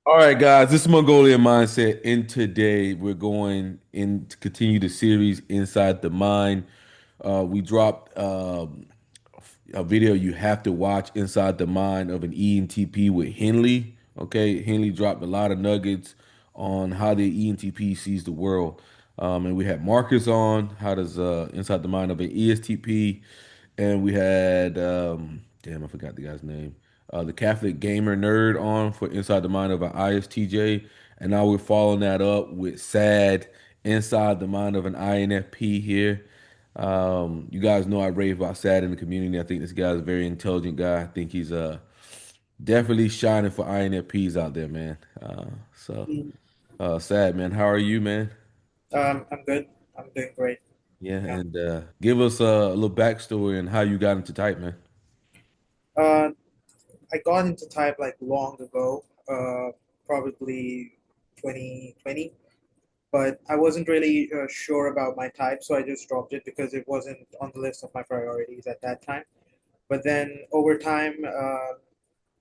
All right, guys, this is Mongolian Mindset, and today we're going in to continue the series Inside the Mind. We dropped a video you have to watch Inside the Mind of an ENTP with Henley. Okay, Henley dropped a lot of nuggets on how the ENTP sees the world. And we had Marcus on, how does Inside the Mind of an ESTP, and we had damn, I forgot the guy's name. The Catholic Gamer Nerd on for Inside the Mind of an ISTJ. And now we're following that up with Saad Inside the Mind of an INFP here. You guys know I rave about Saad in the community. I think this guy's a very intelligent guy. I think he's definitely shining for INFPs out there, man. So Mm. Saad, man, how are you, man? I'm good. I'm doing great. Yeah, Yeah. and give us a little backstory and how you got into type, man. Uh, I got into type like long ago, probably 2020, but I wasn't really sure about my type, so I just dropped it because it wasn't on the list of my priorities at that time. But then over time,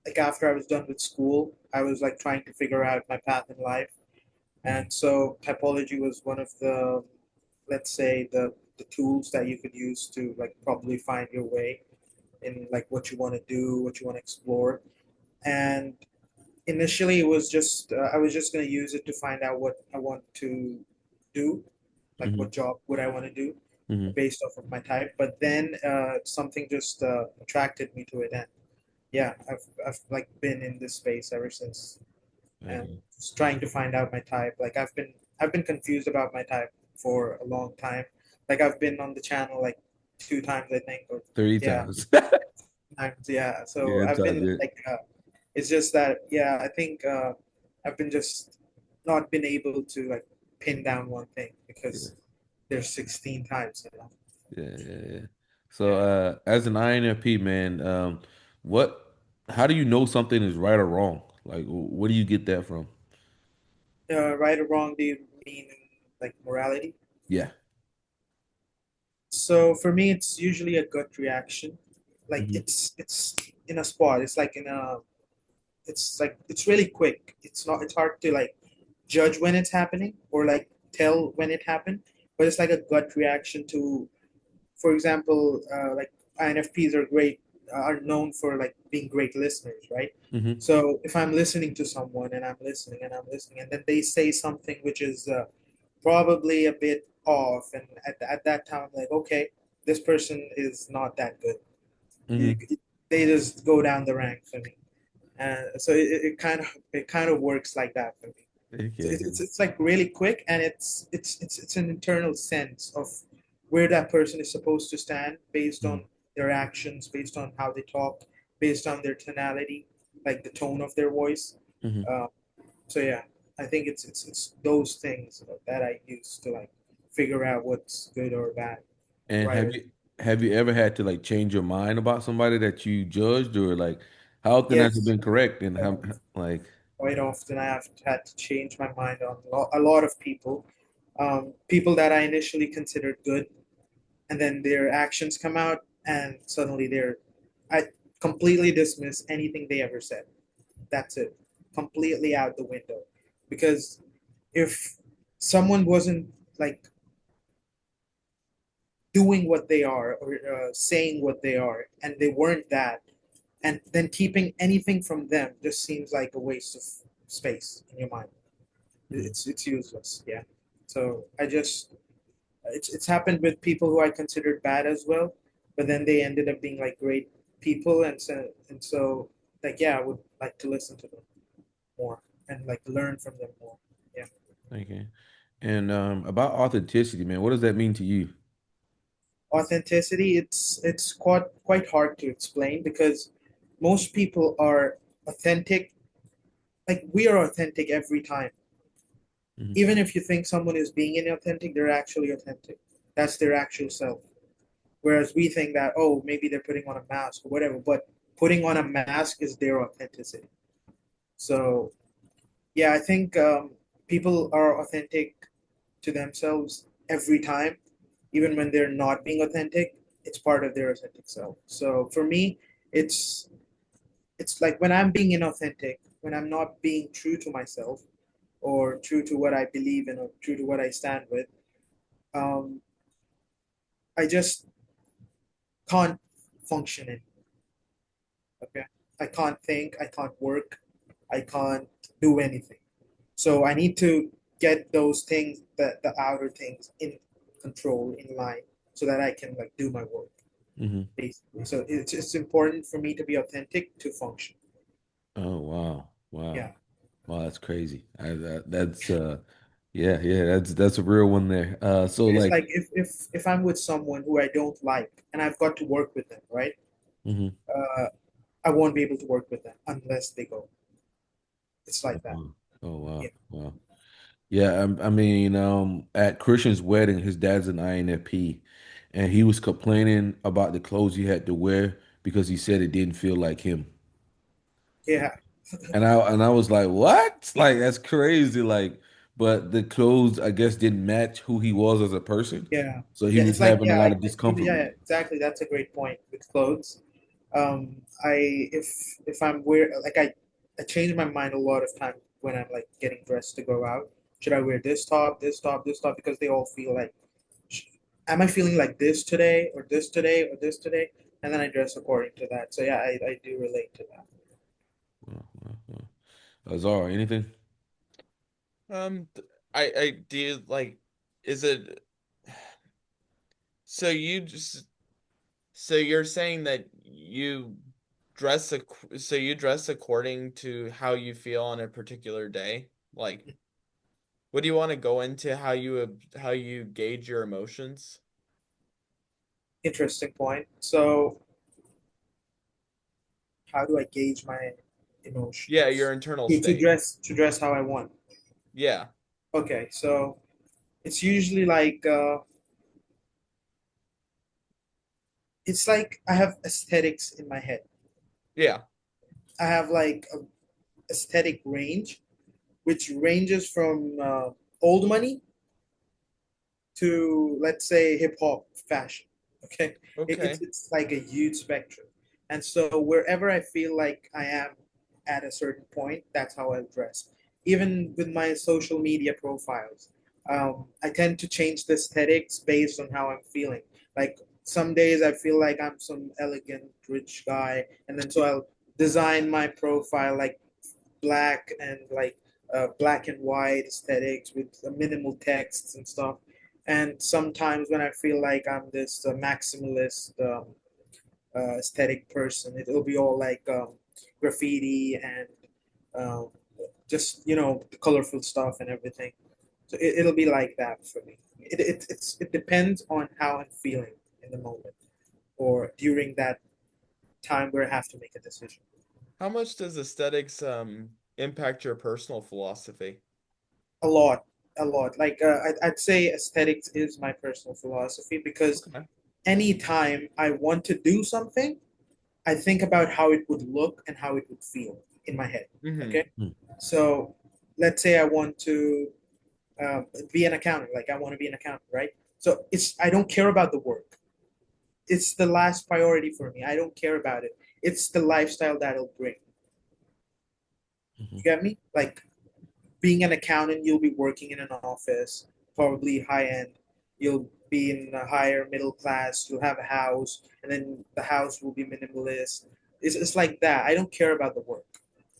like after I was done with school, I was like trying to figure out my path in life. And so typology was one of the, let's say, the tools that you could use to like probably find your way in like what you want to do, what you want to explore. And initially, it was just I was just going to use it to find out what I want to do, like Hmm. what job would I want to do Hmm. based off of my type. But then something just attracted me to it, and yeah, I've like been in this space ever since, and Okay. just trying to find out my type. Like I've been confused about my type for a long time. Like I've been on the channel like two times, I think, or Three yeah, times. times, yeah. So Yeah, I've type been it. like, it's just that, yeah, I think I've been just not been able to like pin down one thing Yeah, because there's 16 types, yeah, yeah, yeah. So, Yeah. as an INFP man, what, how do you know something is right or wrong? Like, where do you get that from? Right or wrong, do you mean like morality? Yeah. So for me, it's usually a gut reaction. Like Hmm. it's in a spot. It's like it's really quick. It's hard to like judge when it's happening or like tell when it happened, but it's like a gut reaction to, for example, like INFPs are known for like being great listeners, right? Hmm. So if I'm listening to someone and I'm listening and I'm listening, and then they say something which is probably a bit off, and at that time I'm like, okay, this person is not that good. Hmm. It- they just go down the rank for me, and so it kind of works like that for me. Okay. It's like really quick, and it's an internal sense of where that person is supposed to stand based Hmm. on their actions, based on how they talk, based on their tonality, like the tone of their voice. Hmm. uh, so yeah, I think it's those things that I use to like figure out what's good or bad, And right or have you ever had to like change your mind about somebody that you judged, or like how often has it yes. been correct, and how like Quite often I have had to change my mind on a lot of people, people that I initially considered good, and then their actions come out, and suddenly I completely dismiss anything they ever said. That's it, completely out the window. Because if someone wasn't like doing what they are or saying what they are, and they weren't that, and then keeping anything from them just seems like a waste of space in your mind. Mhm. It's useless. Yeah. So it's happened with people who I considered bad as well, but then they ended up being like great people, and so like yeah, I would like to listen to them more and like learn from them more. Yeah. Okay. And about authenticity, man, what does that mean to you? Authenticity, it's quite hard to explain because most people are authentic. Like we are authentic every time. Hmm. Even if you think someone is being inauthentic, they're actually authentic. That's their actual self. Whereas we think that, oh, maybe they're putting on a mask or whatever, but putting on a mask is their authenticity. So, yeah, I think people are authentic to themselves every time, even when they're not being authentic. It's part of their authentic self. So for me, it's it's like when I'm being inauthentic. when I'm not being true to myself or true to what I believe in or true to what I stand with, um, I just can't function in. Okay, I can't think, I can't work, I can't do anything. So I need to get those things, the outer things, in control, in line, so that I can like do my work Hmm. basically. So it's important for me to be authentic to function. Oh wow, wow, Yeah. wow, that's crazy. That's yeah, yeah, that's a real one there. So It's like, like if I'm with someone who I don't like and I've got to work with them, right? mhm. Uh, I won't be able to work with them unless they go. It's Oh like that. wow, oh Yeah. wow, wow. Yeah, I mean, at Christian's wedding, his dad's an INFP, and he was complaining about the clothes he had to wear because he said it didn't feel like him. Yeah. And I was like, what? Like that's crazy. Like, but the clothes I guess didn't match who he was as a person, Yeah. so he Yeah. was It's like, having a yeah, lot of I feel, discomfort with yeah, it. exactly. That's a great point with clothes. I if I'm wear like I change my mind a lot of times when I'm like getting dressed to go out. Should I wear this top, this top, this top? Because they all feel like, sh- am I feeling like this today, or this today, or this today? And then I dress according to that. So yeah, I do relate to that. Wow, wow, wow. Zara, anything? I do like, is it, so you just, so you're saying that you dress according to how you feel on a particular day? Like, what do you want to go into how you gauge your emotions? Interesting point. So how do I gauge my Yeah, emotions? your internal To state. dress how I want. Yeah. Okay, so it's usually like it's like I have aesthetics in my head. Yeah. I have like a aesthetic range, which ranges from old money to, let's say, hip hop fashion. Okay, Okay. it's like a huge spectrum, and so wherever I feel like I am at a certain point, that's how I dress. Even with my social media profiles, I tend to change the aesthetics based on how I'm feeling. Like some days I feel like I'm some elegant rich guy, and then so I'll design my profile like black and like black and white aesthetics with minimal texts and stuff. And sometimes when I feel like I'm this maximalist aesthetic person, it'll be all like graffiti and um, just the colorful stuff and everything. So it'll be like that for me. It depends on how I'm feeling in the moment or during that time where I have to make a decision. How much does aesthetics impact your personal philosophy? A lot, a lot. Like I'd say aesthetics is my personal philosophy because Okay. anytime I want to do something, I think about how it would look and how it would feel in my head. Mm-hmm. Okay, so let's say I want to be an accountant. Like I want to be an accountant, right? So it's I don't care about the work. It's the last priority for me. I don't care about it. It's the lifestyle that it'll bring. Mhm. You get me? Like being an accountant, you'll be working in an office, probably high end. You'll be in a higher middle class. You'll have a house, and then the house will be minimalist. It's like that. I don't care about the work.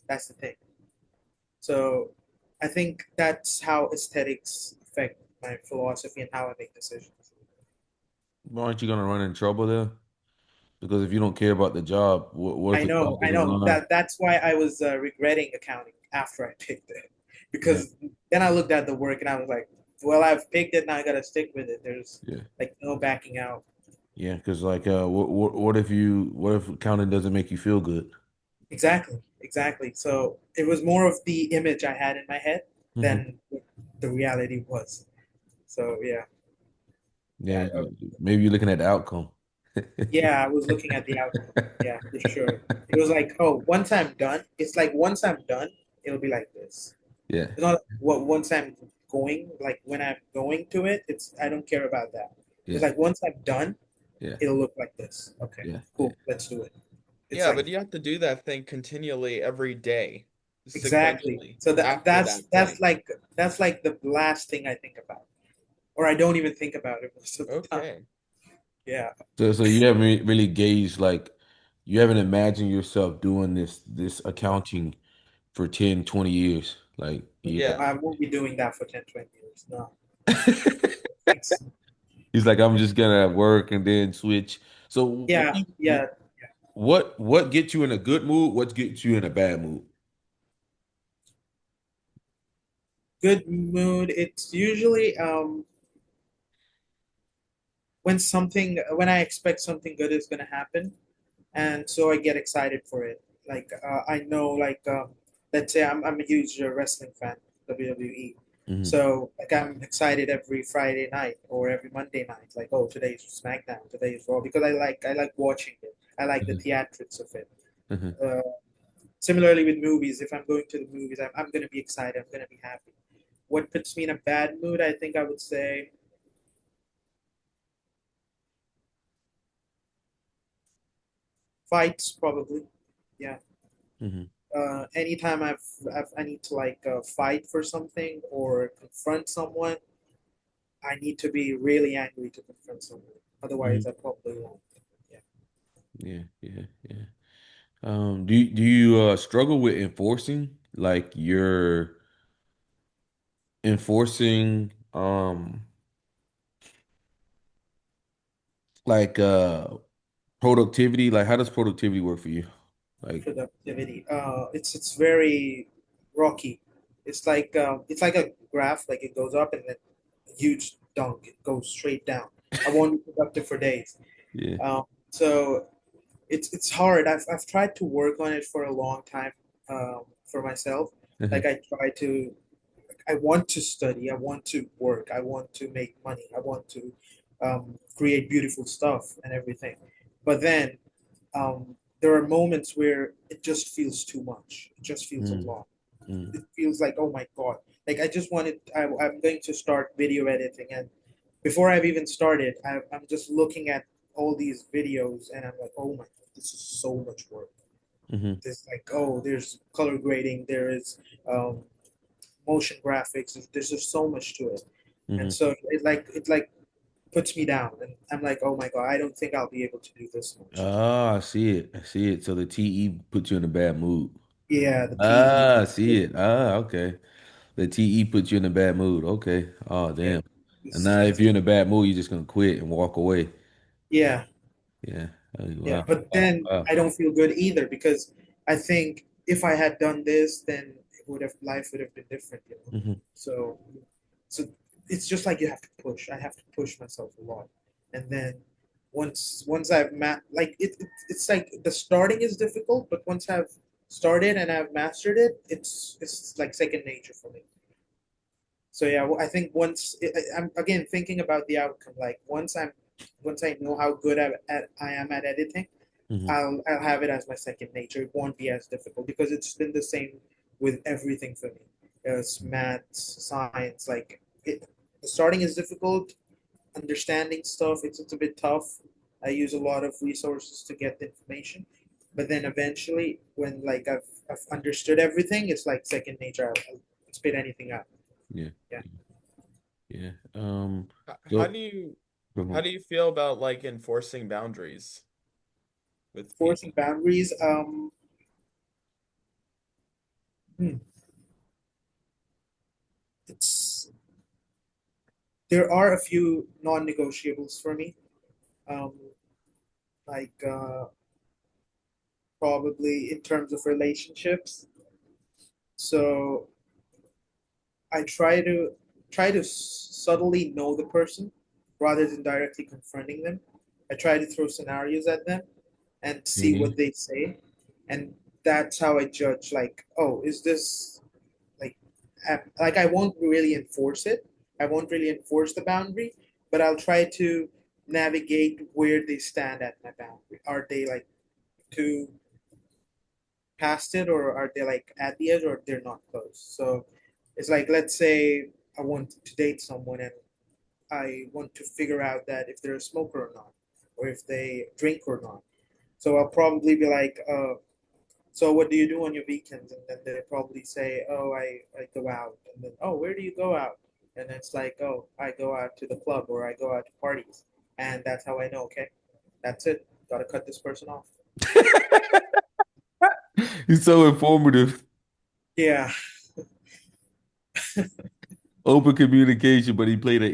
That's the thing. So I think that's how aesthetics affect my philosophy and how I make decisions. Aren't you gonna run in trouble there? Because if you don't care about the job, what if the job I doesn't know line? that's why I was regretting accounting after I picked it, Yeah, because then I looked at the work and I was like, well, I've picked it now. I gotta stick with it. There's yeah, like no backing out. yeah. Because like, what if accounting doesn't make you feel good? Exactly, exactly. So it was more of the image I had in my head Hmm. than what the reality was. So yeah, yeah, Yeah, maybe you're looking at the outcome. yeah. I was looking at the outcome. Yeah, for sure. It was like, oh, once I'm done, it's like once I'm done, it'll be like this. Yeah, It's not what once I'm going, like when I'm going to it, it's I don't care about that. It's yeah, like once I'm done, yeah, it'll look like this. Okay, yeah, yeah. cool, let's do it. It's Yeah, like but you have to do that thing continually every day. Exactly. sequentially So after that thing. that's like the last thing I think about, or I don't even think about it most of the time. Okay. Yeah. So you haven't really gauged like you haven't imagined yourself doing this accounting for 10, 20 years. Like, yeah. Yeah. I won't be doing that for 10, 20 years. No. Thanks. He's like, I'm just gonna work and then switch. So Yeah, yeah. what gets you in a good mood? What gets you in a bad mood? Good mood. It's usually when I expect something good is gonna happen, and so I get excited for it. Like I know, like let's say I'm a huge wrestling fan, WWE. Hmm. So like I'm excited every Friday night or every Monday night. Like, oh, today's SmackDown, today's Raw, because I like watching it. I like the Hmm. theatrics of it. Hmm. Uh, Similarly with movies, if I'm going to the movies, I'm gonna be excited. I'm gonna be happy. What puts me in a bad mood? I think I would say fights, probably. Yeah. Hmm. Anytime I need to like fight for something or confront someone, I need to be really angry to confront someone. Hmm. Otherwise, I probably won't. Yeah. Yeah, yeah, yeah. Do you struggle with enforcing like you're enforcing like productivity? Like how does productivity work for you? Like, Productivity. It's very rocky. It's like a graph. Like it goes up and then a huge dunk. It goes straight down. I won't be productive for days. yeah. So it's hard. I've tried to work on it for a long time for myself. Uh-huh. Like I want to study, I want to work, I want to make money, I want to create beautiful stuff and everything. But then there are moments where it just feels too much. It just feels a Mm, lot. mm, It feels like, oh my God. Like I just wanted, I'm going to start video editing. And before I've even started, I'm just looking at all these videos and I'm like, oh my God, this is so much work. hmm. There's like, oh, there's color grading, there is um, motion graphics. There's just so much to it, and Hmm. so it like puts me down, and I'm like, oh my God, I don't think I'll be able to do this much. Ah, I see it. I see it. So the TE puts you in a bad mood. Yeah, the PE. Ah, I see it. Ah, okay. The TE puts you in a bad mood. Okay. Oh, Yeah, damn. And it's, now if it's you're in a bad mood, you're just gonna quit and walk away. yeah, Yeah. Oh, yeah. wow. But Wow. then Wow. I don't feel good either because I think if I had done this, then it would have life would have been different, you know. Hmm. So, so it's just like you have to push. I have to push myself a lot, and then once I've like it's like the starting is difficult, but once I've started and I've mastered it, it's like second nature for me. So yeah, I think I'm again thinking about the outcome. Like once I know how good I am at editing, Hmm. I'll have it as my second nature. It won't be as difficult because it's been the same with everything for me. It's maths, science. The starting is difficult. Understanding stuff, it's a bit tough. I use a lot of resources to get the information, but then eventually, when like I've understood everything, it's like second nature. I'll spit anything out. Yeah. Yeah, Yeah. How So do you come how on. do you feel about like enforcing boundaries with forcing people? boundaries. Hmm, it's there are a few non-negotiables for me. Um, like probably in terms of relationships. So I try to subtly know the person rather than directly confronting them. I try to throw scenarios at them and see what Hmm. they say, and that's how I judge. Like, oh, is this like like I won't really enforce it. I won't really enforce the boundary, but I'll try to navigate where they stand at my boundary. Are they like too past it, or are they like at the edge, or they're not close? So it's like, let's say I want to date someone and I want to figure out that if they're a smoker or not, or if they drink or not. So I'll probably be like, So what do you do on your weekends? And then they probably say, oh, I go out. And then, oh, where do you go out? And it's like, oh, I go out to the club or I go out to parties. And that's how I know, okay, that's it. Gotta cut this person off. He's so informative. Yeah, Open communication, but he played yeah,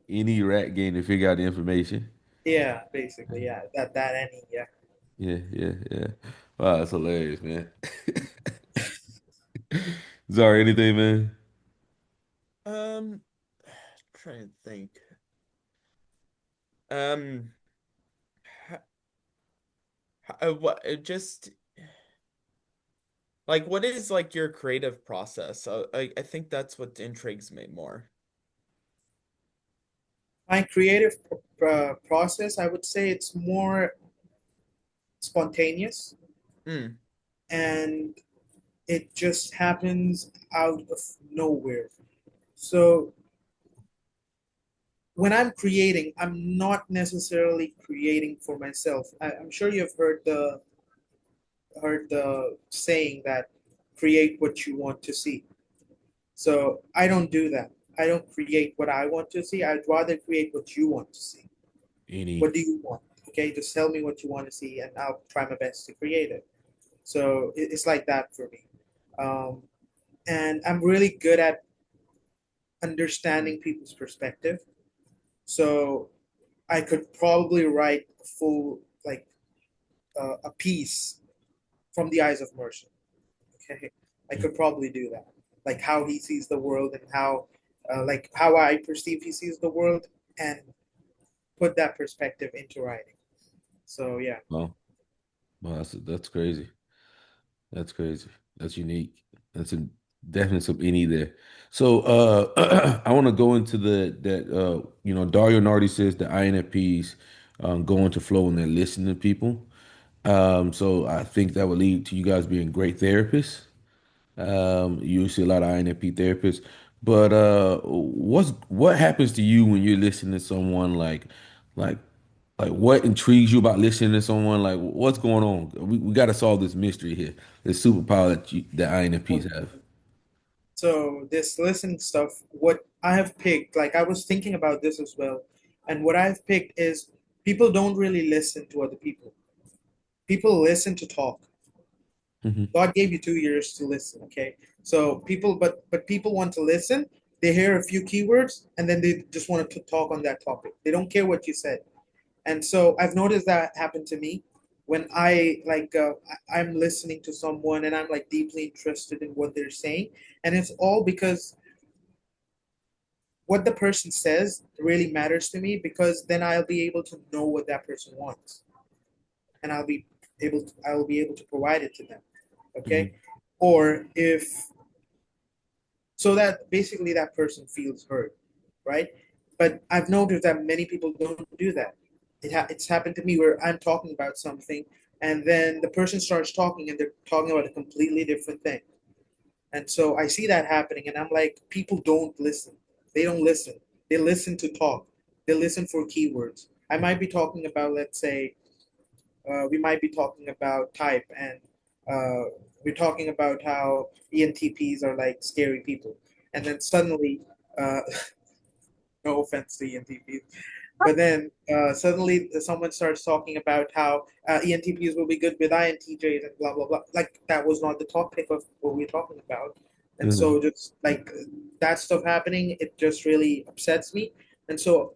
any rat game to figure out the information. yeah, basically, yeah. That any, yeah. Yeah, yeah, yeah. Wow, that's hilarious, man. Sorry, anything, man? Um, trying to think. Um, what just like what is like your creative process? I think that's what intrigues me more. My creative process, I would say it's more spontaneous Mm, and it just happens out of nowhere. So when I'm creating, I'm not necessarily creating for myself. I'm sure you've heard the saying that create what you want to see. So I don't do that. I don't create what I want to see. I'd rather create what you want to see. What Any. do you want? Okay, just tell me what you want to see, and I'll try my best to create it. So it's like that for me. Um, and I'm really good at understanding people's perspective. So I could probably write a full, like, a piece from the eyes of Mercer. Okay, I could probably do that. Like how he sees the world and how, like how I perceive he sees the world, and put that perspective into writing. So yeah. Well, well, that's crazy. That's crazy. That's unique. That's a definitely some any there. So I want to go into Dario Nardi says the INFPs go into flow and they listen to people. So I think that would lead to you guys being great therapists. You see a lot of INFP therapists. But what happens to you when you're listening to someone like like what intrigues you about listening to someone? Like what's going on? We got to solve this mystery here. This superpower that INFPs have. So this listening stuff, what I have picked, like I was thinking about this as well, and what I've picked is people don't really listen to other people. People listen to talk. Hmm. God gave you 2 years to listen, okay? So people, but people want to listen. They hear a few keywords and then they just want to talk on that topic. They don't care what you said. And so I've noticed that happen to me when I'm listening to someone and I'm like deeply interested in what they're saying, and it's all because what the person says really matters to me, because then I'll be able to know what that person wants, and I will be able to provide it to them. Hmm. Okay, or if so that basically that person feels heard, right? But I've noticed that many people don't do that. It's happened to me where I'm talking about something, and then the person starts talking, and they're talking about a completely different thing. And so I see that happening, and I'm like, people don't listen. They don't listen. They listen to talk. They listen for keywords. I might be talking about, let's say, we might be talking about type, and we're talking about how ENTPs are like scary people. And then suddenly, uh, no offense to ENTPs, but then suddenly someone starts talking about how ENTPs will be good with INTJs and blah blah blah. Like that was not the topic of what we're talking about. And Hmm. so just like that stuff happening, it just really upsets me. And so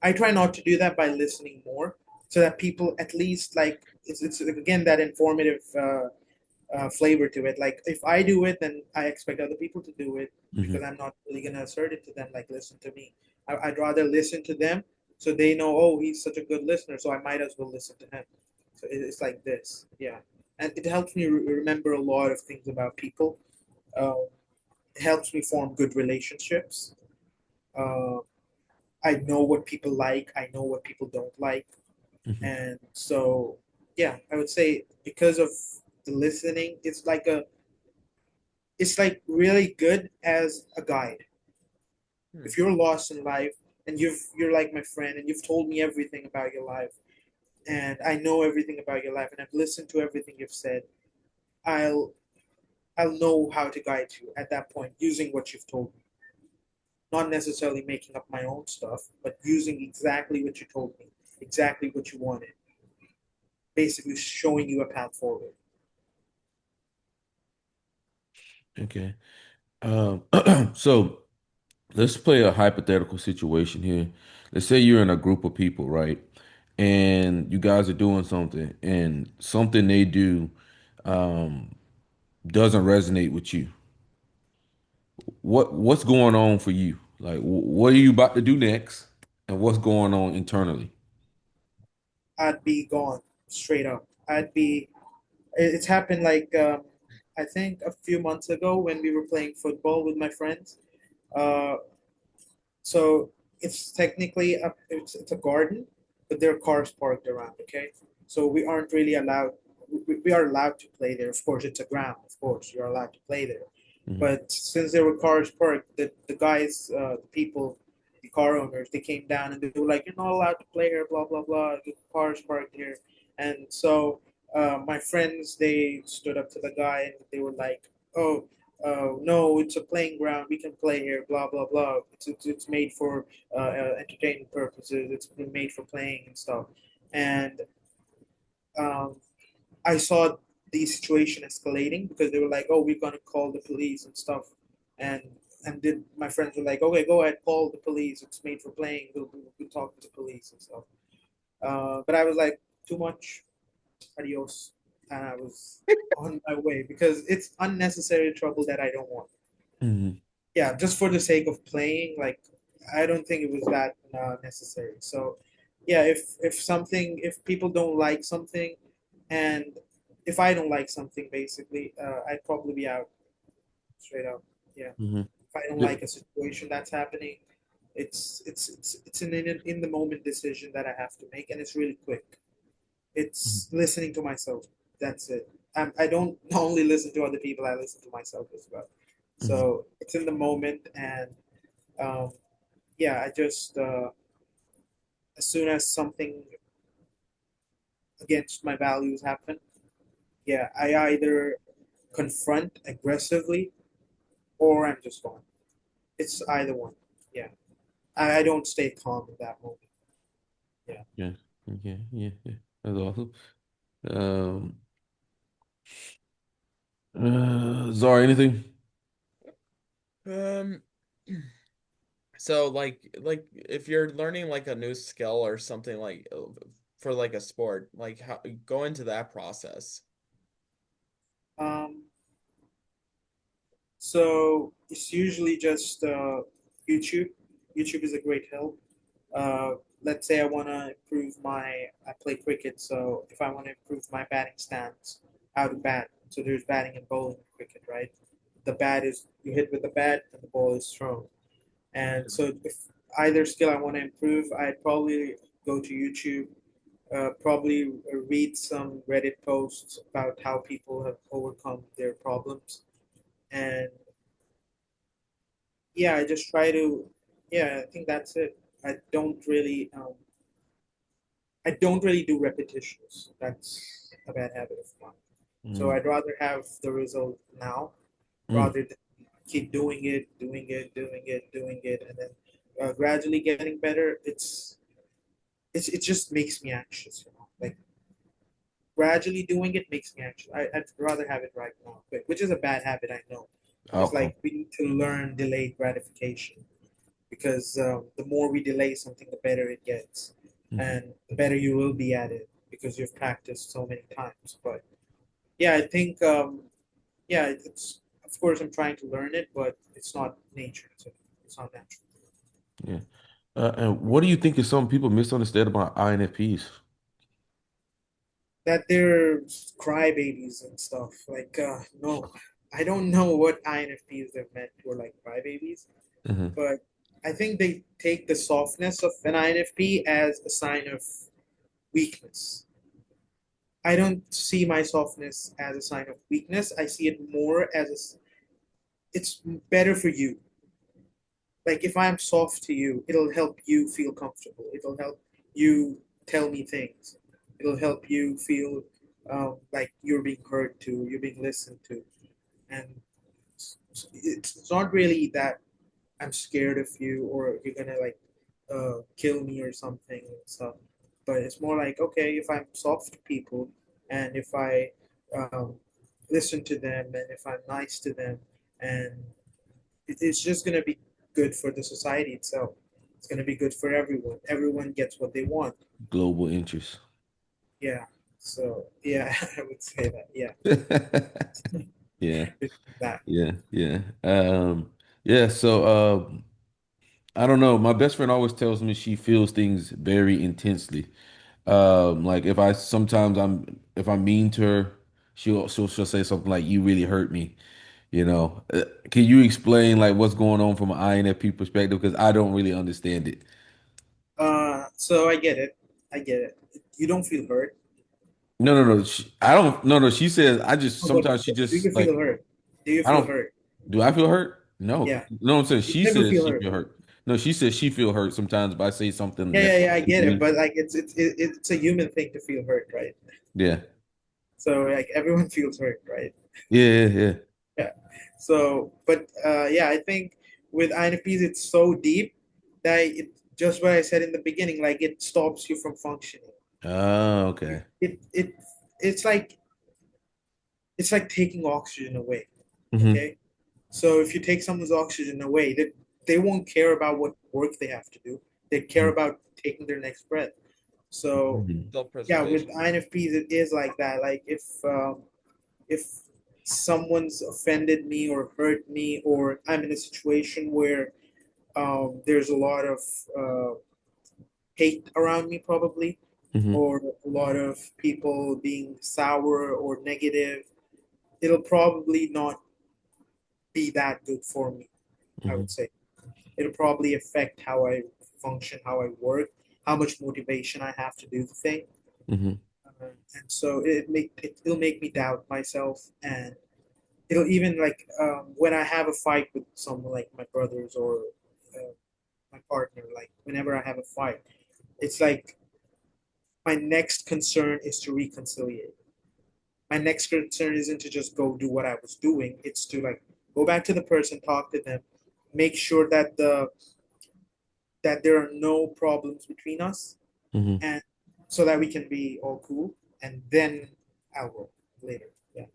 I try not to do that by listening more, so that people at least like it's again that informative flavor to it. Like if I do it, then I expect other people to do it, because Hmm. I'm not really gonna assert it to them. Like listen to me. I'd rather listen to them so they know. Oh, he's such a good listener, so I might as well listen to him. So it's like this, yeah. And it helps me remember a lot of things about people. It helps me form good relationships. Uh, I know what people like. I know what people don't like, Hmm. and so yeah, I would say because of the listening, it's like really good as a guide. hmm. If you're lost in life and you're like my friend and you've told me everything about your life, and I know everything about your life and I've listened to everything you've said, I'll I'll know how to guide you at that point using what you've told me. Not necessarily making up my own stuff, but using exactly what you told me, exactly what you wanted, basically showing you a path forward. Okay. Um, so let's play a hypothetical situation here. Let's say you're in a group of people, right? And you guys are doing something, and something they do um, doesn't resonate with you. What's going on for you? Like, what are you about to do next, and what's going on internally? I'd be gone straight up. I'd be. It's happened like I think a few months ago when we were playing football with my friends. Uh, So it's technically it's a garden, but there are cars parked around. Okay, so we aren't really allowed. We are allowed to play there. Of course, it's a ground. Of course, you're allowed to play there. Hmm. But since there were cars parked, the guys, the people, the car owners, they came down and they were like, "You're not allowed to play here." Blah blah blah. The cars parked here, and so my friends they stood up to the guy and they were like, "Oh, no, it's a playing ground. We can play here. Blah blah blah. It's made for entertainment purposes. It's been made for playing and stuff." And um, I saw the situation escalating because they were like, "Oh, we're gonna call the police and stuff," and then my friends were like, "Okay, go ahead, call the police. It's made for playing. We'll talk to the police and stuff." But I was like, "Too much. Adios," and I was on my way because it's unnecessary trouble that I don't want. Hmm. Yeah, just for the sake of playing, like I don't think it was that necessary. So yeah, if people don't like something, and if I don't like something, basically, I'd probably be out straight up. Yeah, Hmm. if I don't like a situation that's happening, it's an in the moment decision that I have to make, and it's really quick. It's listening to myself. That's it. I don't only listen to other people. I listen to myself as well. Hmm. So it's in the moment, and um, yeah, I just as soon as something against my values happen, yeah, I either confront aggressively or I'm just gone. It's either one. Yeah, I don't stay calm in that moment. Yeah. Yeah. Okay. Yeah. Yeah. That's awesome. Um, Zara, anything? Um, so like if you're learning like a new skill or something like for like a sport, like how go into that process. Um, so it's usually just YouTube. YouTube is a great help. Uh, let's say I want to improve I play cricket, so if I want to improve my batting stance, how to bat. So there's batting and bowling in cricket, right? The bat is you hit with the bat and the ball is thrown. And so if either skill I want to improve, I'd probably go to YouTube, probably read some Reddit posts about how people have overcome their problems. And yeah, I just try to, yeah, I think that's it. I don't really um, I don't really do repetitions. That's a bad habit of mine. So Mm. I'd rather have the result now Mm. rather than keep doing it, and then gradually getting better. It just makes me anxious, you know. Like gradually doing it makes me anxious. I'd rather have it right now, which is a bad habit, I know. It's Outcome. like we need to learn delayed gratification because the more we delay something, the better it gets, Hmm. and the better you will be at it because you've practiced so many times. But yeah, I think yeah, it's of course I'm trying to learn it, but it's not nature. It's not natural. Yeah. And what do you think is some people misunderstand about INFPs? That they're crybabies and stuff. Like no, I don't know what INFPs are meant for, like crybabies, Hmm. but I think they take the softness of an INFP as a sign of weakness. I don't see my softness as a sign of weakness. I see it more as it's better for you. Like if I'm soft to you, it'll help you feel comfortable. It'll help you tell me things. It'll help you feel. like you're being heard to, you're being listened to, and it's not really that I'm scared of you or you're gonna like kill me or something and stuff. But it's more like, okay, if I'm soft to people and if I um, listen to them and if I'm nice to them, and it's just gonna be good for the society itself. It's gonna be good for everyone. Everyone gets what they want. Global interest. Yeah. So yeah, I would say that. Yeah. Yeah, That. yeah. Yeah, so I don't know. My best friend always tells me she feels things very intensely. Like if I sometimes if I'm mean to her, she'll say something like, "You really hurt me." You know, can you explain like what's going on from an INFP perspective? Because I don't really understand it. So I get it. I get it. You don't feel hurt. No. I don't. No. She says I just No, but sometimes she do you just like feel hurt? Do you I feel don't. hurt? Do I feel hurt? No. Yeah. No, I'm saying You she never says feel she hurt. feel hurt. No, she says she feel hurt sometimes if I say something Yeah, that yeah, yeah. I get it, me. but like it's a human thing to feel hurt, right? Yeah. So like everyone feels hurt, right? Yeah. Yeah. So, but yeah, I think with INFPs it's so deep that it just what I said in the beginning, like it stops you from functioning. Oh, It okay. it, it it's like taking oxygen away. Hmm. Okay. So if you take someone's oxygen away, they won't care about what work they have to do. They care about taking their next breath. So Hmm. yeah, with Self-preservation. INFPs it is like that. Like if someone's offended me or hurt me, or I'm in a situation where there's a lot of uh, hate around me, probably, Hmm. or a lot of people being sour or negative, it'll probably not be that good for me, I Hmm. would say. It'll probably affect how I function, how I work, how much motivation I have to do the thing. Hmm. And so it'll make me doubt myself, and it'll even like when I have a fight with someone like my brothers or my partner, like whenever I have a fight, it's like my next concern is to reconciliate. My next concern isn't to just go do what I was doing. It's to like go back to the person, talk to them, make sure that there are no problems between us, Hmm. and so that we can be all cool. And then I'll go later. Yeah.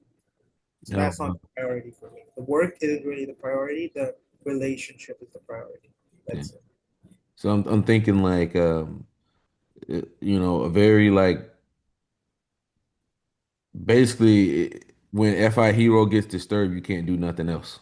So Oh, that's not wow. the priority for me. The work isn't really the priority. The relationship is the priority. Yeah. That's it. So I'm thinking like a very like basically when FI hero gets disturbed, you can't do nothing else.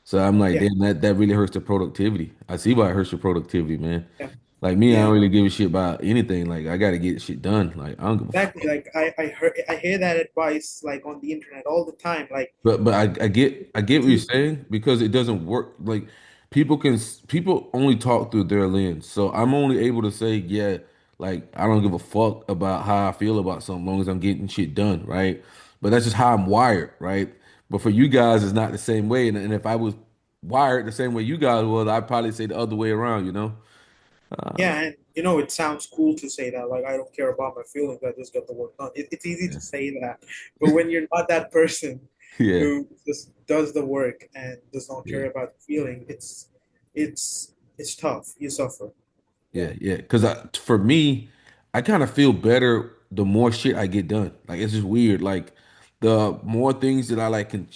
So I'm like, Yeah. damn, that really hurts the productivity. I see why it hurts your productivity, man. Yeah. Like me, I Yeah. don't really give a shit about anything. Like I got to get shit done. Like I don't give a Exactly. fuck. Like I hear that advice like on the internet all the time. Like But I get what you're you, saying because it doesn't work. Like people only talk through their lens. So I'm only able to say, yeah, like I don't give a fuck about how I feel about something, as long as I'm getting shit done, right? But that's just how I'm wired, right? But for you guys, it's not the same way. And if I was wired the same way you guys was, I'd probably say the other way around, you know? yeah, and it sounds cool to say that. Like I don't care about my feelings. I just get the work done. It's easy Yeah. to say that, but when you're not that person Yeah. who just does the work and does not Yeah. care about the feeling, it's tough. You suffer. Yeah. Yeah. Because for me, I kind of feel better the more shit I get done. Like it's just weird. Like the more things that I like can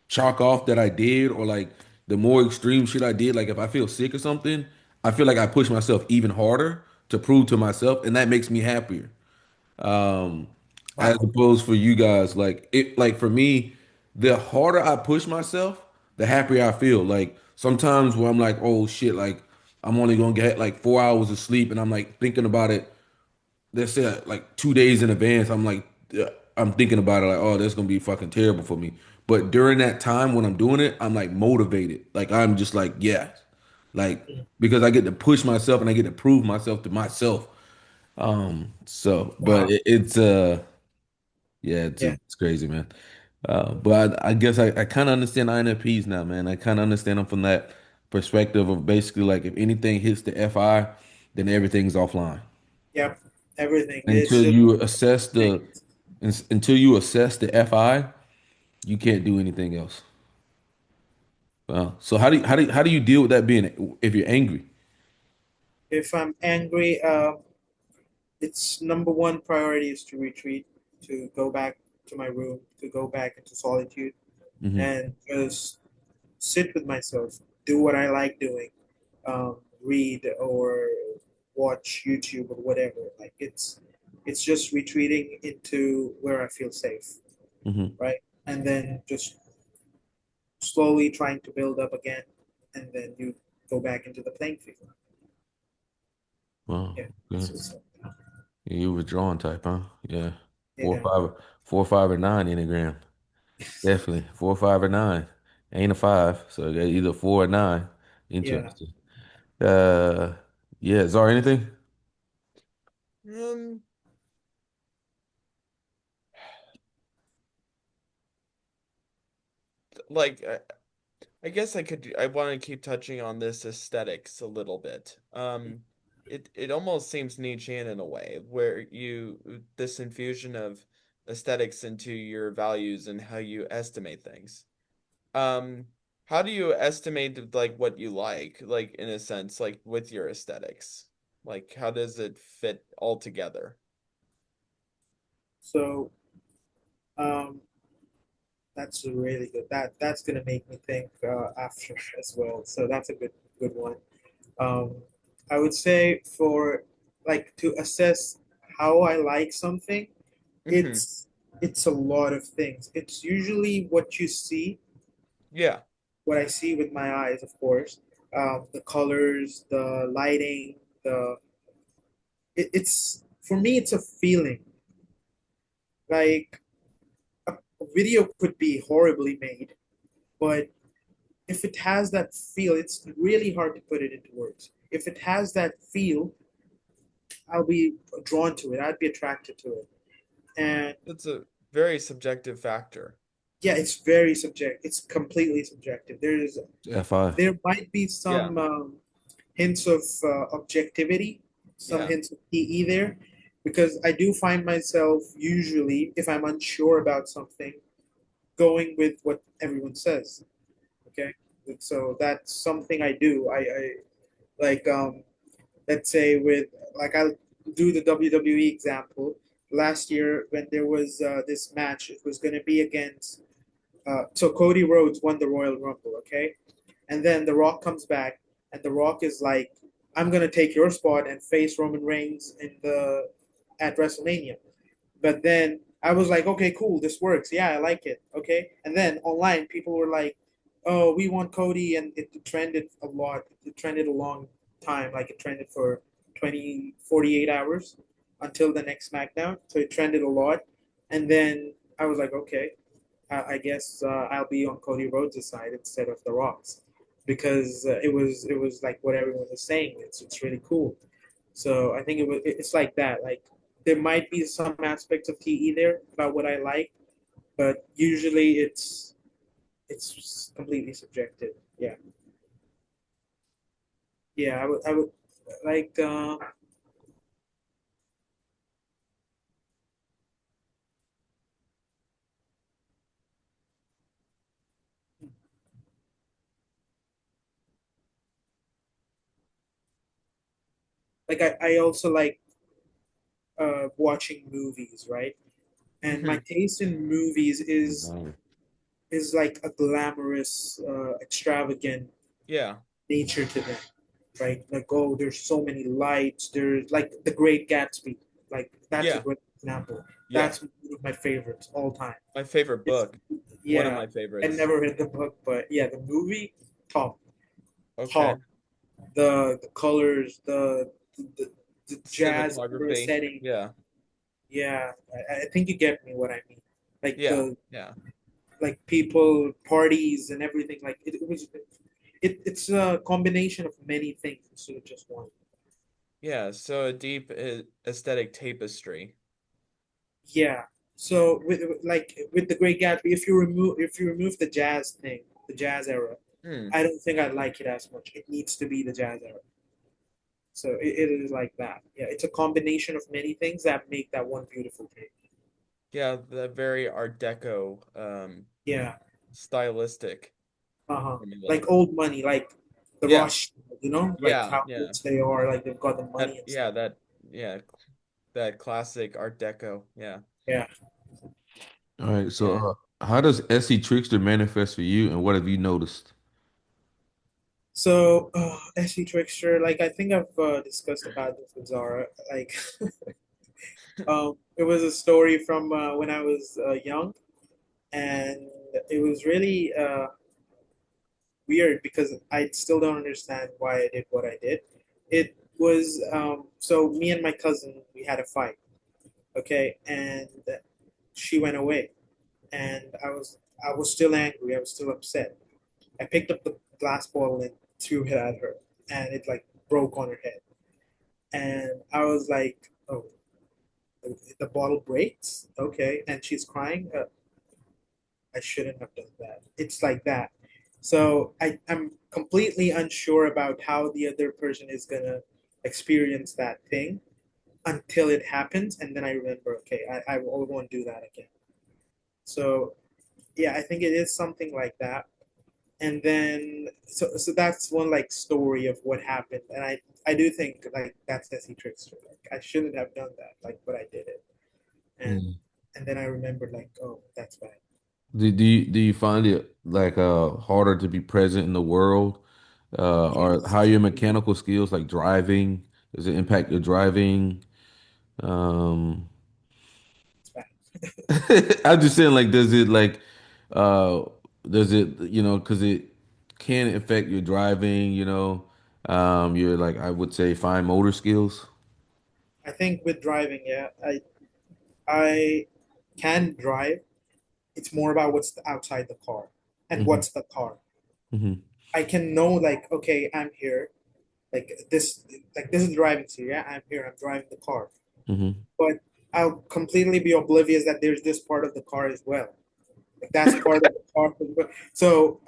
chalk off that I did, or like the more extreme shit I did. Like if I feel sick or something, I feel like I push myself even harder to prove to myself, and that makes me happier. Um, as Wow. opposed for you guys, like for me, the harder I push myself, the happier I feel. Like sometimes where I'm like, oh shit, like I'm only gonna get like 4 hours of sleep, and I'm like thinking about it. Let's say like 2 days in advance, I'm like, I'm thinking about it like, oh, that's gonna be fucking terrible for me. But during that time when I'm doing it, I'm like motivated. Like I'm just like, yeah, like because I get to push myself and I get to prove myself to myself. So, but Wow. it's yeah, Yeah. it's crazy, man. But I guess I kind of understand INFPs now, man. I kind of understand them from that perspective of basically like if anything hits the FI, then everything's offline Yep. Everything. It's until just you assess the things. Until you assess the FI, you can't do anything else. So how do you deal with that being if you're angry? If I'm angry, its number one priority is to retreat, to go back to my room, to go back into solitude, Hmm. and just sit with myself, do what I like doing, read or watch YouTube or whatever. Like it's just retreating into where I feel safe, Hmm. right? And then just slowly trying to build up again, and then you go back into the playing field. Wow. Yeah, Okay. so, Yeah, you withdrawn type, huh? Yeah. Four, yeah, five, 4, 5, or 9 Enneagram. Definitely. 4, 5, or 9. Ain't a five. So yeah, either 4 or 9. yeah. Interesting. Uh yeah, is there anything? Um, like I guess I want to keep touching on this aesthetics a little bit. It almost seems Nietzschean in a way, where this infusion of aesthetics into your values and how you estimate things. Um, how do you estimate like what you like in a sense, like with your aesthetics? Like how does it fit all together? So um, that's a really good. That's gonna make me think after as well. So that's a good one. Um, I would say for like to assess how I like something, Hmm. it's it's a lot of things. It's usually what you see, Yeah, what I see with my eyes, of course. The colors, the lighting, the it's for me it's a feeling. Like a video could be horribly made, but if it has that feel, it's really hard to put it into words. If it has that feel, I'll be drawn to it. I'd be attracted to it. And that's a very subjective factor. yeah, it's very subjective. It's completely subjective. FI. There might be Yeah, some hints of objectivity, some yeah. hints of PE there, because I do find myself usually, if I'm unsure about something, going with what everyone says. Okay, so that's something I do. I like let's say with like I'll do the WWE example. Last year when there was this match, it was going to be against. So Cody Rhodes won the Royal Rumble, okay, and then The Rock comes back, and The Rock is like, "I'm going to take your spot and face Roman Reigns in the at WrestleMania." But then I was like, okay, cool, this works. Yeah, I like it. Okay. And then online, people were like, oh, we want Cody. And it trended a lot. It trended a long time. Like it trended for 48 hours until the next SmackDown. So it trended a lot. And then I was like, okay, I guess I'll be on Cody Rhodes' side instead of The Rock's because it was like what everyone was saying. It's really cool. So I think it's like that. Like there might be some aspects of TE there about what I like, but usually it's completely subjective. Yeah, yeah. I would like I also like watching movies, right? And my Hmm. taste in movies is Um, is like a glamorous, extravagant Yeah, nature to them, right? Like, oh, there's so many lights. There's like The Great Gatsby. Like that's a yeah, great example. yeah. That's one of my favorites all time. My favorite It's book, one of yeah. my I favorites. never read the book, but yeah, the movie top Okay. top. The colors, the the jazz era Cinematography. setting. Yeah. Yeah, I think you get me what I mean. Like Yeah. the Yeah. like people parties and everything. Like it's a combination of many things instead of just one. Yeah. So a deep aesthetic tapestry. Yeah. So like with the Great Gatsby, if you remove the jazz thing, the jazz era, Hmm. I don't think I like it as much. It needs to be the jazz era. So it is like that. Yeah, it's a combination of many things that make that one beautiful thing. Yeah, the very Art Deco Yeah. stylistic Uh-huh. formula. Like old money, like the Yeah, Rush, you know, like yeah, how yeah. rich they are, like they've got the That money and yeah, stuff. that yeah, that classic Art Deco. Yeah. Yeah. All right. Yeah. So, how does SE Trickster manifest for you, and what have you noticed? So, SE Trickster, like I think I've discussed about this with Zara. Like, it was a story from when I was young, and it was really weird because I still don't understand why I did what I did. It was so me and my cousin, we had a fight, okay, and she went away, and I was still angry. I was still upset. I picked up the glass bottle and threw it at her, and it like broke on her head. And I was like, "Oh, the bottle breaks, okay." And she's crying. I shouldn't have done that. It's like that. So I'm completely unsure about how the other person is gonna experience that thing until it happens, and then I remember, okay, I won't do that again. So yeah, I think it is something like that. And then so that's one like story of what happened, and I do think like that's Desi Trickster. Like I shouldn't have done that, like, but I did it, and Mm. and then I remembered like, oh, that's bad. Do you find it like harder to be present in the world, or how Yes, your mechanical skills like driving? Does it impact your driving? Um, it's bad. I'm just saying, like, uh, does it, because it can affect your driving, your like, I would say, fine motor skills. I think with driving, yeah, I can drive. It's more about what's outside the car and Hmm. what's the car. Hmm. I can know like, okay, I'm here. Like this is the driving seat. Yeah, I'm here. I'm driving the car. Hmm. But I'll completely be oblivious that there's this part of the car as well. Like that's part of the car. So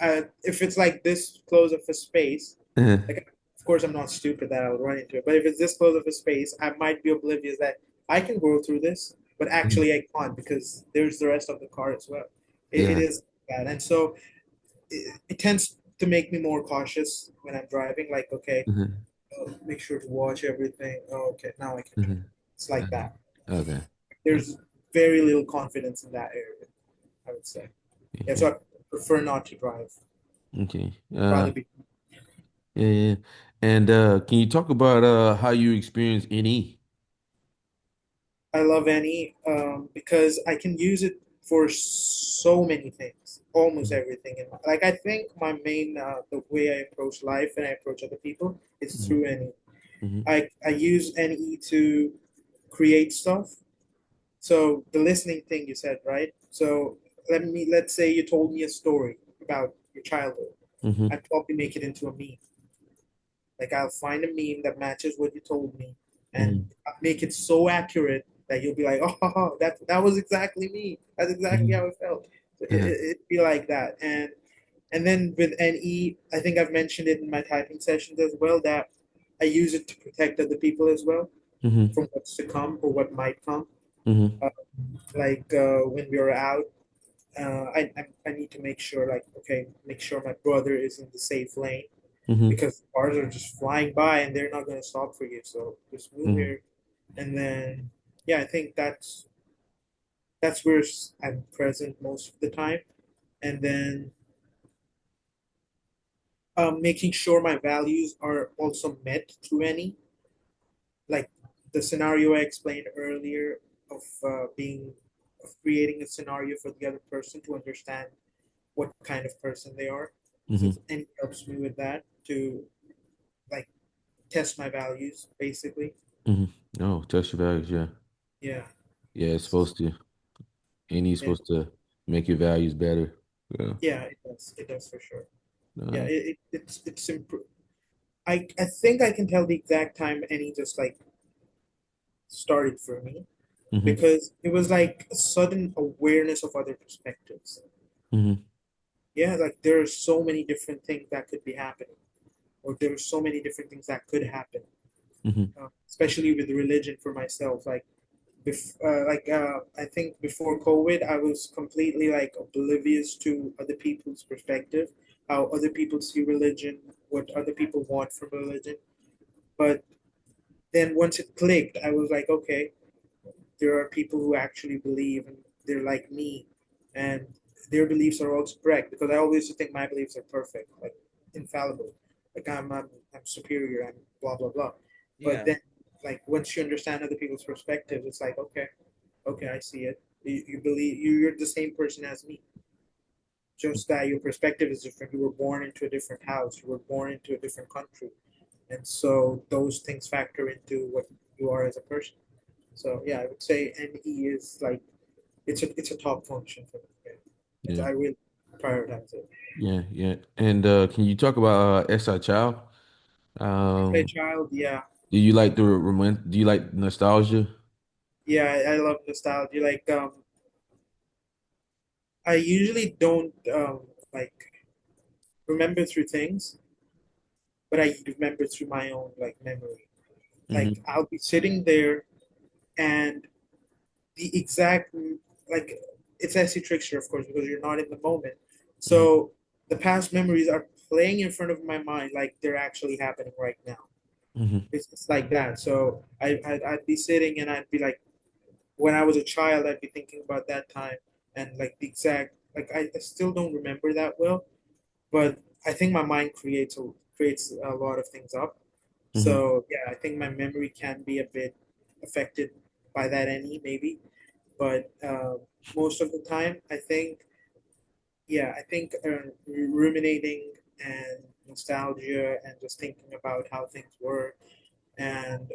if it's like this close of a space, like of course I'm not stupid that I'll run into it. But if it's this close of a space, I might be oblivious that I can go through this, but actually I can't because there's the rest of the car as well. It Yeah. is bad, and so it tends to make me more cautious when I'm driving. Like, okay, Hmm. make sure to watch everything. Oh, okay, now I can drive. Hmm. It's like that. Okay. There's very little confidence in that area, I would say. Yeah, Okay. so I prefer not to drive. Okay. Rather be. Yeah, yeah. And can you talk about how you experience NE? I love any because I can use it for so many things, almost everything in my like. I think my main the way I approach life and I approach other people is Hmm. through any. Hmm. I use any to create stuff. So the listening thing you said, right? So let's say you told me a story about your childhood. Hmm. I'd probably make it into a meme. Like I'll find a meme that matches what you told me and Hmm. I'll make it so accurate that you'll be like, oh, that was exactly me. That's exactly how Hmm. it felt. So Uh, it'd be like that. And then with NE, I think I've mentioned it in my typing sessions as well that I use it to protect other people as well hmm. from what's to come or what might come. Hmm. Uh, like when we are out, I need to make sure like okay, make sure my brother is in the safe lane Hmm. because cars are just flying by and they're not going to stop for you. So just move Hmm. here, and then yeah, I think that's where I'm present most of the time, and then making sure my values are also met through any like the scenario I explained earlier of of creating a scenario for the other person to understand what kind of person they are. So Hmm. any helps me with that to like test my values basically. Hmm. Oh, test your values. Yeah. Yeah. Yeah, it's supposed to. NE is Yeah. supposed to make your values better. Yeah. Yeah, it does. It does for sure. Yeah, Uh, it's improved. I think I can tell the exact time any just like started for me hmm. because it was like a sudden awareness of other perspectives. Hmm. Yeah, like there are so many different things that could be happening, or there are so many different things that could happen. Hmm. Especially with religion for myself. Like I think before COVID, I was completely like oblivious to other people's perspective, how other people see religion, what other people want from religion. But then once it clicked, I was like, okay, there are people who actually believe and they're like me, and their beliefs are also correct because I always think my beliefs are perfect, like infallible, like I'm superior, I'm blah blah blah. But Yeah. then, like once you understand other people's perspectives, it's like okay, okay, I see it. You believe you're the same person as me, just that your perspective is different. You were born into a different house. You were born into a different country, and so those things factor into what you are as a person. So yeah, I would say NE is like it's a top function for me. Yeah. Yeah. I really prioritize it. Yeah, yeah. And can you talk about SI Child? As a Um, child, yeah, do you like the do you like nostalgia? yeah, I love nostalgia. Like I usually don't like remember through things, but I remember through my own like memory. Like Hmm. I'll be sitting there and the exact like it's actually trickster, of course, because you're not in the moment. Hmm. So the past memories are playing in front of my mind like they're actually happening right now. Hmm. It's like that. So I'd be sitting and I'd be like, when I was a child, I'd be thinking about that time and like the exact like I still don't remember that well, but I think my mind creates a lot of things up. Hmm. So yeah, I think my memory can be a bit affected by that any maybe, but most of the time, I think yeah, I think ruminating and nostalgia and just thinking about how things were and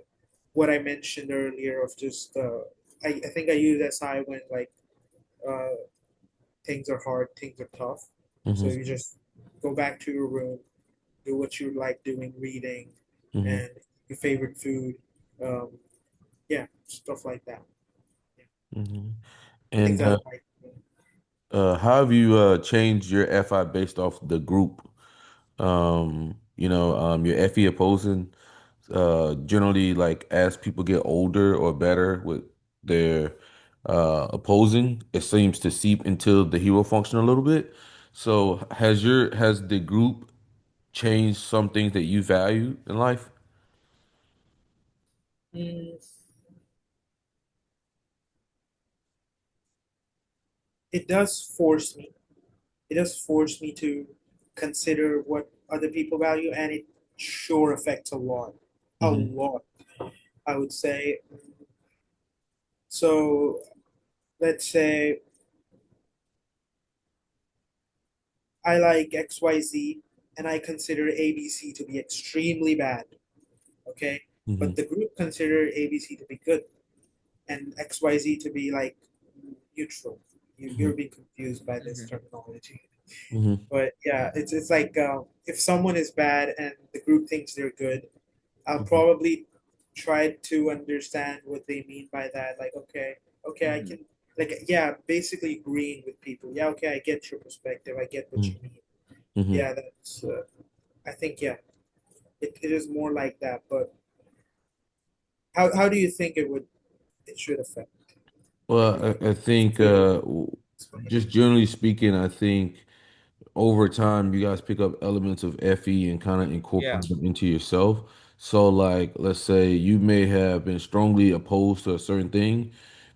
what I mentioned earlier of just I think I use SI when like uh, things are hard, things are tough. So Hmm. you just go back to your room, do what you like doing, reading, Hmm. and your favorite food. Um, yeah, stuff like that. Yeah, Hmm. things And I like. how have you changed your FI based off the group? Your FE opposing generally like as people get older or better with their opposing, it seems to seep into the hero function a little bit. So has the group changed some things that you value in life? Mm, it does force me. It does force me to consider what other people value, and it sure affects a lot. A Hmm. lot, I would say. So let's say I like XYZ and I consider ABC to be extremely bad, okay? Hmm. But the group consider ABC to be good and XYZ to be like neutral. You're being confused by this Hmm. terminology. Hmm. But yeah, it's like if someone is bad and the group thinks they're good, I'll Hmm. probably try to understand what they mean by that. Like, okay, okay, I Hmm. can, like, yeah, basically agreeing with people. Yeah, okay, I get your perspective. I get what you mean. Hmm. Yeah, that's, I think, yeah, it is more like that. But how do you think it should affect? Maybe Well, I think feel explain. just generally speaking, I think over time you guys pick up elements of FE and kind of Yeah. incorporate them into yourself. So like let's say you may have been strongly opposed to a certain thing,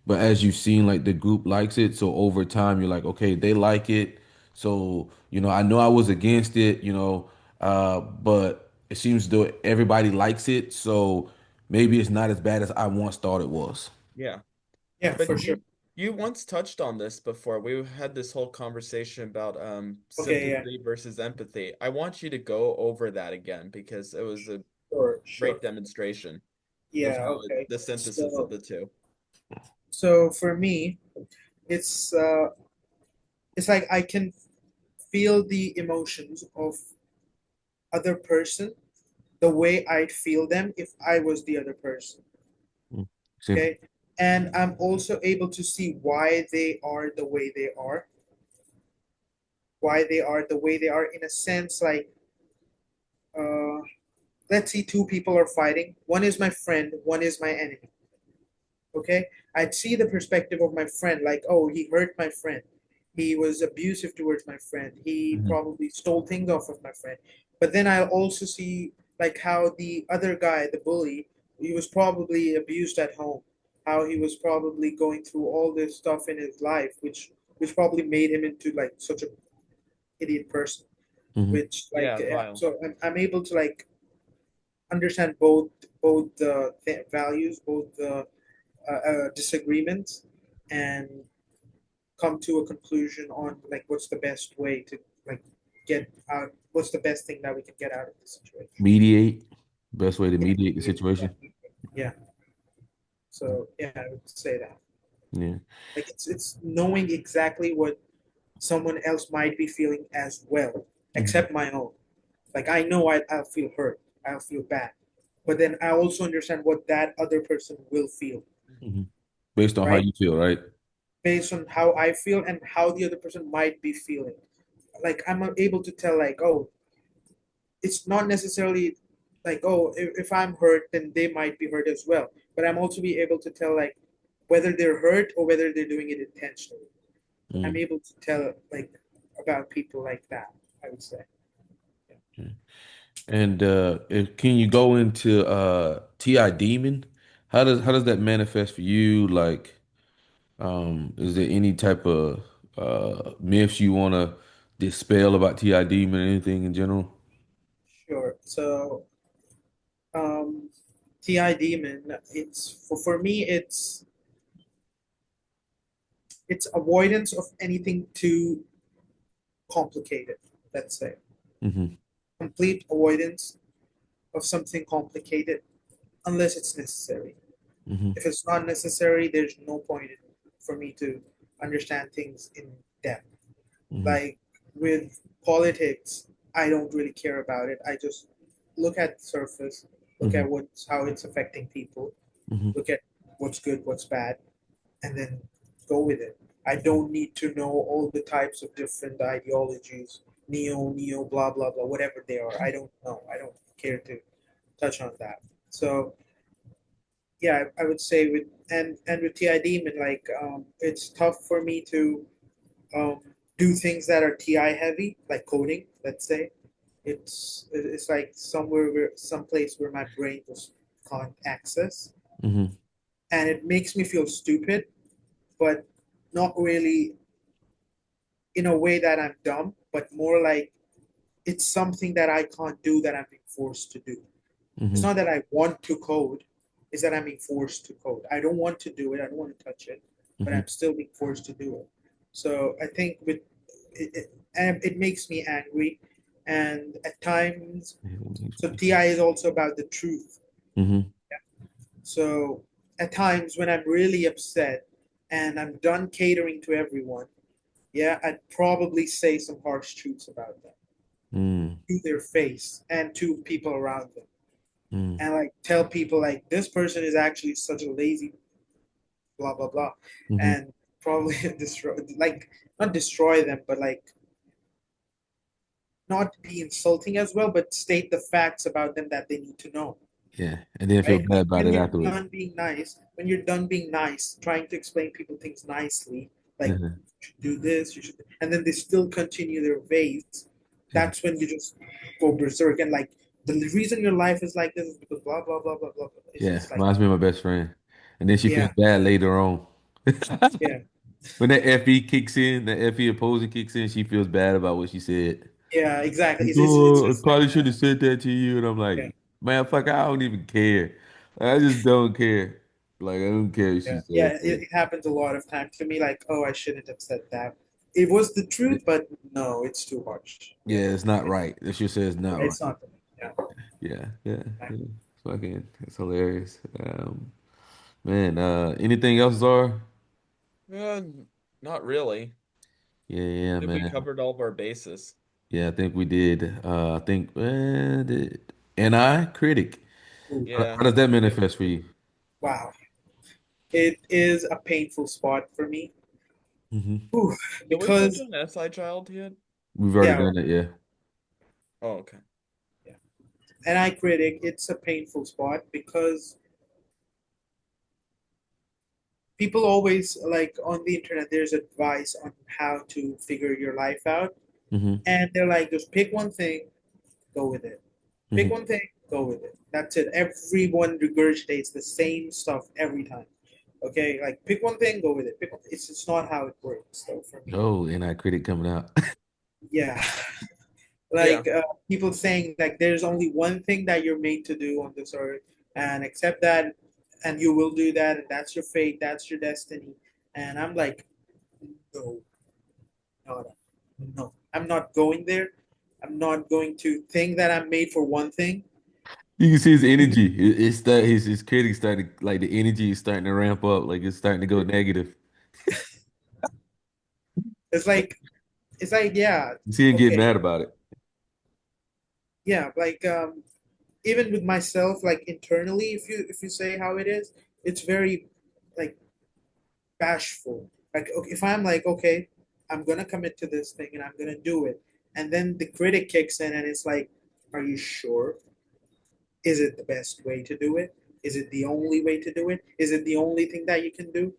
but as you've seen like the group likes it, so over time you're like, okay, they like it. So, I know I was against it, but it seems though everybody likes it, so maybe it's not as bad as I once thought it was. Yeah. Yeah, But for sure. you once touched on this before. We had this whole conversation about Okay, yeah, sympathy versus empathy. I want you to go over that again because it was a sure, sure. great demonstration of Yeah, how okay. the synthesis of So, the two. so for me, it's uh, it's like I can feel the emotions of other person the way I'd feel them if I was the other person. Mm. Simple. Okay. And I'm also able to see why they are the way they are, why they are the way they are in a sense like uh let's see two people are fighting. One is my friend, one is my enemy. Okay, I'd see the perspective of my friend, like, oh, he hurt my friend, he was abusive towards my friend, he Hmm. probably stole things off of my friend. But then I'll also see like how the other guy, the bully, he was probably abused at home, how he was probably going through all this stuff in his life, which probably made him into like such a idiot person. Hmm. Which like Yeah, vile. so I'm able to like understand both the values, both the disagreements, and come to a conclusion on like what's the best way to like get out, what's the best thing that we can get out of the situation. Mediate. Best way to Yeah, mediate the yeah, situation. yeah. So yeah, I would say that Yeah. like it's knowing exactly what someone else might be feeling as well, Hmm. except my own. Like I know I'll feel hurt, I'll feel bad, but then I also understand what that other person will feel, Hmm. Based on how right? you feel, right? Based on how I feel and how the other person might be feeling. Like I'm able to tell, like, oh, it's not necessarily like, oh, if I'm hurt, then they might be hurt as well. But I'm also be able to tell, like, whether they're hurt or whether they're doing it intentionally. I'm Mm. able to tell, like, about people like that, I would say. Okay. And can you go into TI demon? How does that manifest for you? Like, is there any type of myths you want to dispel about TI demon or anything in general? Sure. So, um, TI demon, it's for me, it's avoidance of anything too complicated, let's say. Hmm. Complete avoidance of something complicated unless it's necessary. Hmm. If it's not necessary, there's no point for me to understand things in depth. Hmm. Like with politics, I don't really care about it. I just look at the surface, look Hmm. at what's how it's affecting people, Hmm. look at what's good, what's bad, and then go with it. I don't need to know all the types of different ideologies, neo, blah blah blah, whatever they are. I don't know. I don't care to touch on that. So yeah, I would say with and with TI Demon, like it's tough for me to um, do things that are TI heavy, like coding. Let's say it's like somewhere where some place where my brain just can't access, Hmm. and it makes me feel stupid, but not really in a way that I'm dumb, but more like it's something that I can't do that I'm being forced to do. It's Hmm. not that I want to code, it's that I'm being forced to code. I don't want to do it, I don't want to touch it, but Hmm. I'm still being forced to do it. So I think with and it makes me angry. And at times, so TI is also about the truth. Hmm. So at times when I'm really upset and I'm done catering to everyone, yeah, I'd probably say some harsh truths about them Hmm. to their face and to people around them. Hmm. And like tell people like this person is actually such a lazy blah blah blah, Hmm. and probably destroy, like not destroy them, but like not be insulting as well, but state the facts about them that they need to know. Yeah, and then feel Right? bad about When it you're afterwards. done being nice, when you're done being nice, trying to explain people things nicely, like Uh-huh. you should do this, you should, and then they still continue their ways. Yeah, That's when you just go berserk and like the reason your life is like this is because blah blah blah blah blah. yeah. It's like Reminds me of my best friend. And then she feels yeah, bad later on. yeah, When that FE kicks in, that FE opposing kicks in, she feels bad about what she said. yeah, exactly. It's Oh, I just like probably should that. have said that to you. And I'm Yeah, like, man, fuck, I don't even care. I just don't care. Like, I don't care if she yeah. said that. It happens a lot of times to me. Like, oh, I shouldn't have said that. It was the truth, but no, it's too harsh. Yeah, Yeah, it's not right. That she says not it's right. not. Yeah. Yeah, yeah, yeah. It's hilarious. Man, anything else, Zara? Uh, Not really. Yeah, yeah, Did we man. covered all of our bases? Yeah, I think we did. I think and I critic. Ooh, Yeah. How does that Yep. manifest for you? wow. It is a painful spot for me. Hmm. Ooh, Did we touch because on SI child yet? We've already yeah, done it, yeah. Oh, okay. yeah. And I critic, it's a painful spot because people always like on the internet, there's advice on how to figure your life out. Hmm. And they're like, just pick one thing, go with it. Pick Hmm. one thing, go with it. That's it. Everyone regurgitates the same stuff every time. Okay, like pick one thing, go with it. It's not how it works though for me. Oh, and I critic coming out. Yeah, Yeah. like people saying like there's only one thing that you're made to do on this earth, and accept that, and you will do that, and that's your fate, that's your destiny. And I'm like, no, no, no. I'm not going there. I'm not going to think that I'm made for one thing. You can see his energy. It's that his critic started like the energy is starting to ramp up, like it's starting to go negative. It's like yeah, You see him get okay, mad about it. yeah, like even with myself, like internally, if you say how it is, it's very like bashful. Like okay, if I'm like, okay, I'm gonna commit to this thing and I'm gonna do it, and then the critic kicks in and it's like, are you sure? Is it the best way to do it? Is it the only way to do it? Is it the only thing that you can do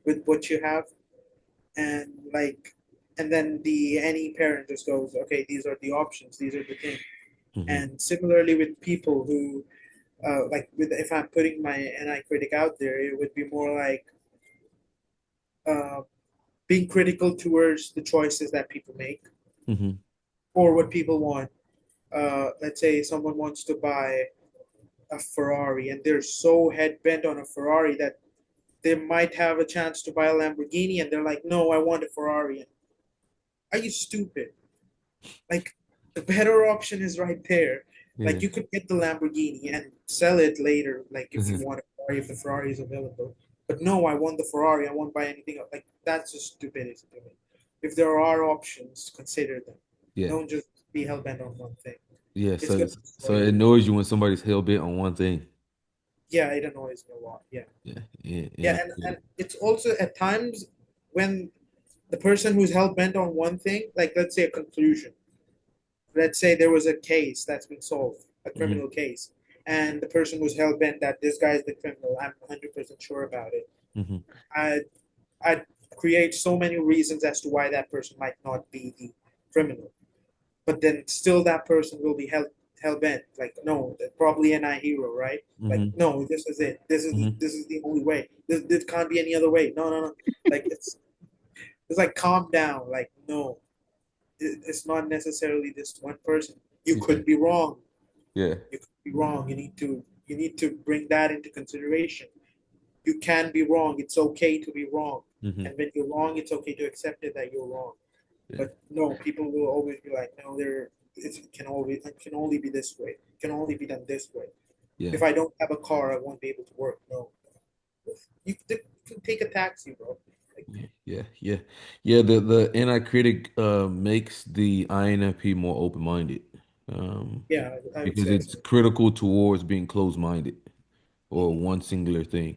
with what you have? And like, and then the any parent just goes, okay, these are the options, these are the things. Hmm. And similarly with people who like with if I'm putting my NI critic out there, it would be more like uh, being critical towards the choices that people make Hmm. or what people want. Let's say someone wants to buy a Ferrari and they're so head bent on a Ferrari that they might have a chance to buy a Lamborghini and they're like, no, I want a Ferrari. Are you stupid? Like the better option is right there. Yeah. Like you could get the Lamborghini and sell it later, like if you Hmm. want a Ferrari, if the Ferrari is available. But no, I want the Ferrari. I won't buy anything else. Like that's just stupidity to me. If there are options, consider them. Yeah. Don't just be hell bent on one thing. Yeah. It's So gonna destroy so it you. annoys you when somebody's hell bent on one thing. Yeah, it annoys me a lot. Yeah, Yeah. Yeah. And yeah, I and critic. it's also at times when the person who's hell bent on one thing, like let's say a conclusion, let's say there was a case that's been solved, a Hmm. criminal case, and the person was hell bent that this guy's the criminal. I'm 100% sure about it. Hmm. I I'd create so many reasons as to why that person might not be the criminal, but then still that person will be hell bent. Like no, probably an I hero, right? Like Hmm. no, this is it. Hmm. This is the only way. This can't be any other way. No, no, no. Like it's like calm down. Like no, it's not necessarily this one person. You Yeah. could be wrong. Yeah. You could be wrong. You need to bring that into consideration. You can be wrong. It's okay to be wrong. Hmm. And when you're wrong, it's okay to accept it that you're wrong. Yeah. But no, people will always be like, no, it can only be this way. It can only be done this way. Yeah. If I don't have a car, I won't be able to work. No, you can take a taxi, bro. Like, Yeah. Yeah. Yeah. Yeah. The anti-critic makes the INFP more open-minded. yeah, I would Because say it's so. critical towards being closed-minded or one singular thing.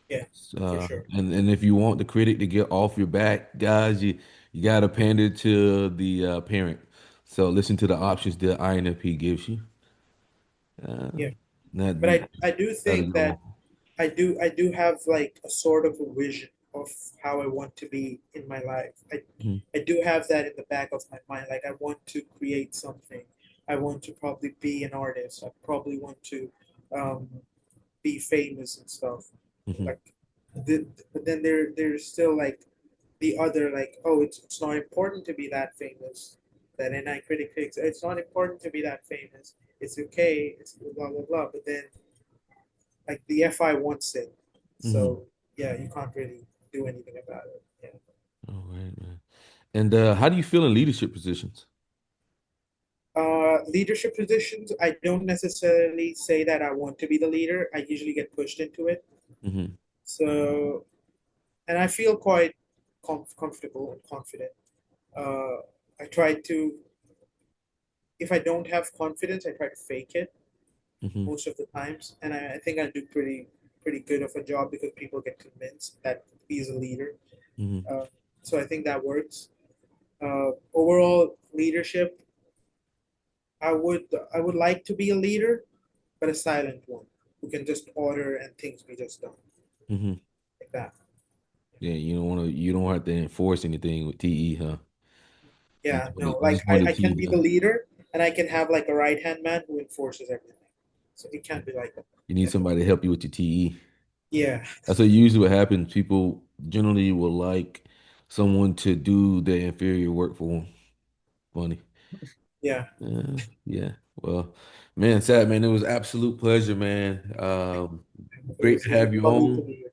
Yeah, for sure. And if you want the critic to get off your back, guys, you gotta pander to the parent. So listen to the options that INFP gives you. Uh, Yeah, that but I do that'll think that go. I do have like a sort of a vision of how I want to be in my life. Mhm. I do have that in the back of my mind. Like I want to create something. I want to probably be an artist. I probably want to um, be famous and stuff. Mhm. Like, but then there's still like the other like, oh, it's not important to be that famous. That NI critic thinks it's not important to be that famous. It's okay. It's blah blah blah. But then like the FI wants it. Mhm. So yeah, you can't really do anything about it. Yeah. All right, man. And how do you feel in leadership positions? Leadership positions, I don't necessarily say that I want to be the leader. I usually get pushed into it. Hmm. So, and I feel quite comfortable and confident. I try to, if I don't have confidence, I try to fake it Hmm. most of the times, and I think I do pretty good of a job because people get convinced that he's a leader. Hmm. Uh, so I think that works. Overall leadership, I would like to be a leader, but a silent one who can just order and things be just done Hmm. like that. Yeah, you don't have to enforce anything with TE, huh? Yeah, no, You like just want the I can key be the done. leader and I can have like a right hand man who enforces everything. So it can't be like that. You need somebody to help you with your TE. Yeah, That's what usually what happens. People generally will like someone to do the inferior work for them. Funny. yeah. Yeah. Well, man, Sad man, it was absolute pleasure, man. It Great to was have you lovely to on. be here.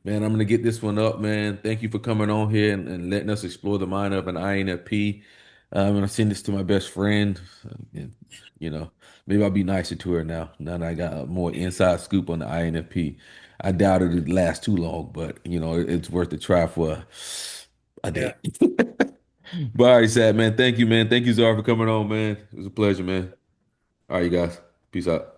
Man, I'm gonna get this one up, man. Thank you for coming on here and letting us explore the mind of an INFP. I'm gonna send this to my best friend. And, you know, maybe I'll be nicer to her now. Now that I got a more inside scoop on the INFP. I doubt it'd last too long, but it's worth a try for a Yeah. day. But all right, Sad man. Thank you, man. Thank you, Zara, for coming on, man. It was a pleasure, man. All right, you guys. Peace out.